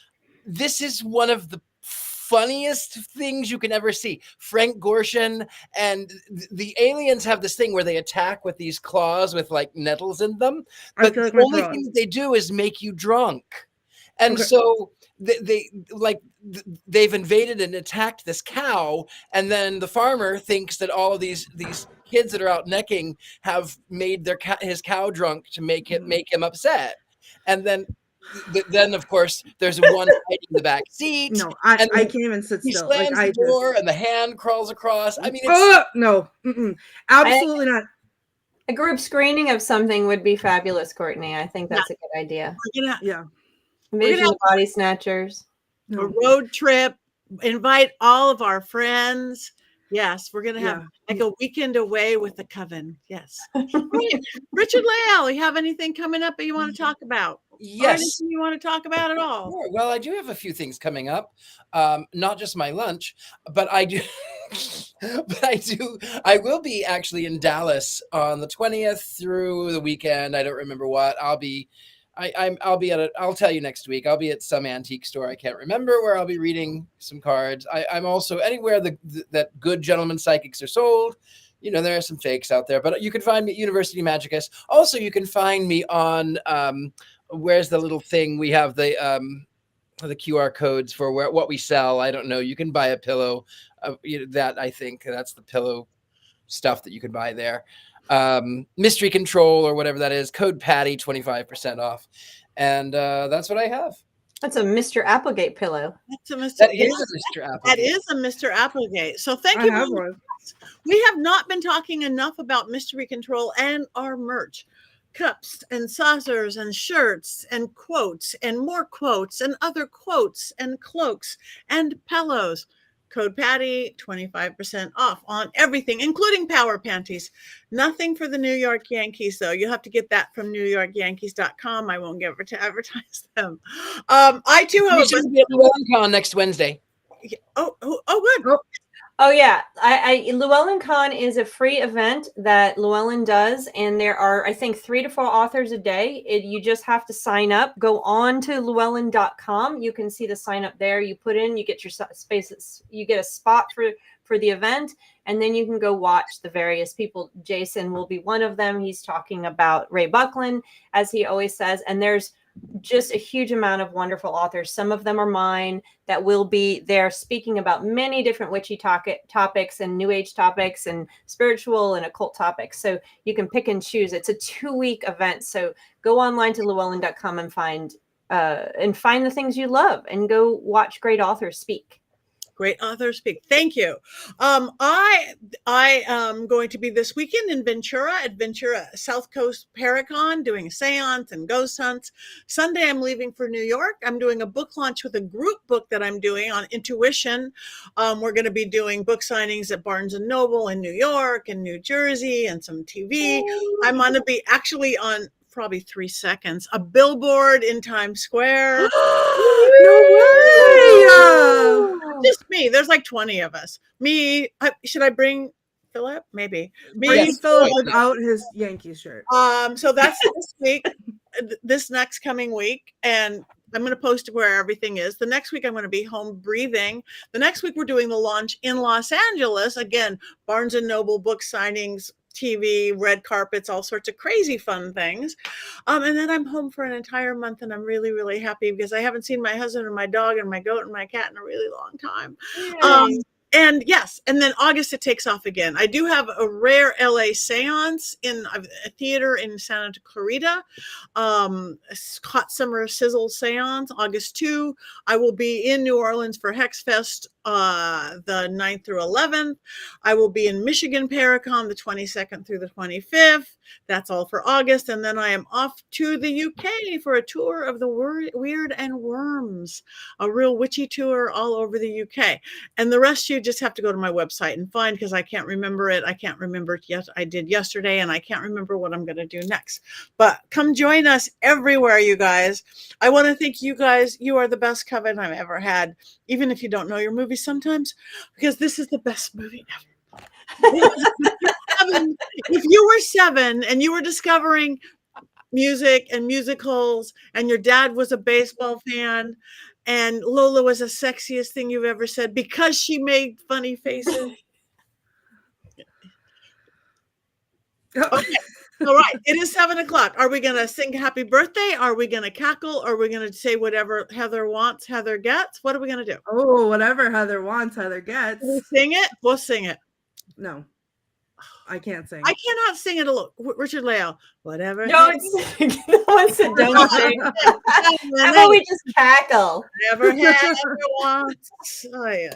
this is one of the funniest things you can ever see. Frank Gorshin and the aliens have this thing where they attack with these claws with like nettles in them, I but feel like the my only throat. thing that they do is make you drunk. And Okay. so they've invaded and attacked this cow, and then the farmer thinks that all of these kids that are out necking have made his cow drunk to make him upset. And then of course there's one hiding in the back seat. No, I and can't even sit he still. Like slams I the door just. and the hand crawls across. I mean, it's No, absolutely not. A group screening of something would be fabulous, Courtney. I think that's a good idea. We're gonna Yeah. Invasion of Body Snatchers. a No. road trip. Invite all of our friends. Yes, we're gonna have Yeah. like a weekend away with the coven. Yes. Richard-Lael, you have anything coming up that you want to talk about? Or yes. anything you want to talk about at all? Sure. Well, I do have a few things coming up. Not just my lunch, but I do. I will be actually in Dallas on the 20th through the weekend. I don't remember what. I'll be I'll tell you next week. I'll be at some antique store. I can't remember where I'll be reading some cards. I'm also anywhere that good gentlemen psychics are sold. You know, there are some fakes out there, but you can find me at University Magicus. Also, you can find me on where's the little thing we have the QR codes for what we sell. I don't know. You can buy a pillow. That I think that's the pillow stuff that you can buy there. Mystery Control or whatever that is. Code Patti 25% off, and that's what I have. That's a Mr. Applegate pillow. That's a Mr. That is a Mr. Applegate. That is a Mr. Applegate. So thank I you. have one. We have not been talking enough about Mystery Control and our merch. Cups and saucers and shirts and quotes and more quotes and other quotes and cloaks and pillows. Code Patti, 25% off on everything, including power panties. Nothing for the New York Yankees, though. You'll have to get that from NewYorkYankees.com. I won't get to advertise them. I too have We should be at WellCon next Wednesday. Oh, good. Oh yeah, Llewellyn Con is a free event that Llewellyn does, and there are I think 3 to 4 authors a day. You just have to sign up. Go on to llewellyn.com. You can see the sign up there. You put in, you get your spaces, you get a spot for the event, and then you can go watch the various people. Jason will be one of them. He's talking about Ray Buckland, as he always says, and there's just a huge amount of wonderful authors. Some of them are mine that will be there speaking about many different witchy topics and new age topics and spiritual and occult topics. So you can pick and choose. It's a 2-week event. So go online to llewellyn.com and find the things you love and go watch great authors speak. Great authors speak. Thank you. I am going to be this weekend in Ventura at Ventura South Coast Paracon doing a seance and ghost hunts. Sunday, I'm leaving for New York. I'm doing a book launch with a group book that I'm doing on intuition. We're going to be doing book signings at Barnes & Noble in New York and New Jersey and some TV. I'm going to be actually on probably 3 seconds, a billboard in Times Square. No way! Just me. There's like 20 of us. Me. Should I bring Philip? Maybe. Me. Bring Yes. Philip without his Yankee shirt. So that's this week, this next coming week, and I'm going to post where everything is. The next week I'm going to be home breathing. The next week we're doing the launch in Los Angeles. Again, Barnes & Noble book signings, TV, red carpets, all sorts of crazy fun things. And then I'm home for an entire month, and I'm really, really happy because I haven't seen my husband and my dog and my goat and my cat in a really long time. And yes, and then August it takes off again. I do have a rare LA seance in a theater in Santa Clarita, hot summer sizzle seance, August 2. I will be in New Orleans for Hex Fest the 9th through 11th. I will be in Michigan Paracon the 22nd through the 25th. That's all for August. And then I am off to the UK for a tour of the Weird and Worms, a real witchy tour all over the UK. And the rest you just have to go to my website and find, because I can't remember it. I can't remember it yet. I did yesterday, and I can't remember what I'm going to do next. But come join us everywhere, you guys. I want to thank you guys. You are the best coven I've ever had, even if you don't know your movies sometimes, because this is the best movie ever. If you were 7 and you were discovering music and musicals, and your dad was a baseball fan, and Lola was the sexiest thing you've ever said because she made funny faces. Okay. All right. It is 7 o'clock. Are we going to sing happy birthday? Are we going to cackle? Are we going to say whatever Heather wants, Heather gets? What are we going to do? Oh, whatever Heather wants, Heather gets. Can we sing it? We'll sing it. No, I can't sing. I cannot sing it alone. Richard-Lael, whatever. Don't sing. Don't sing. How about we just cackle? Whatever Heather wants. Oh, yeah.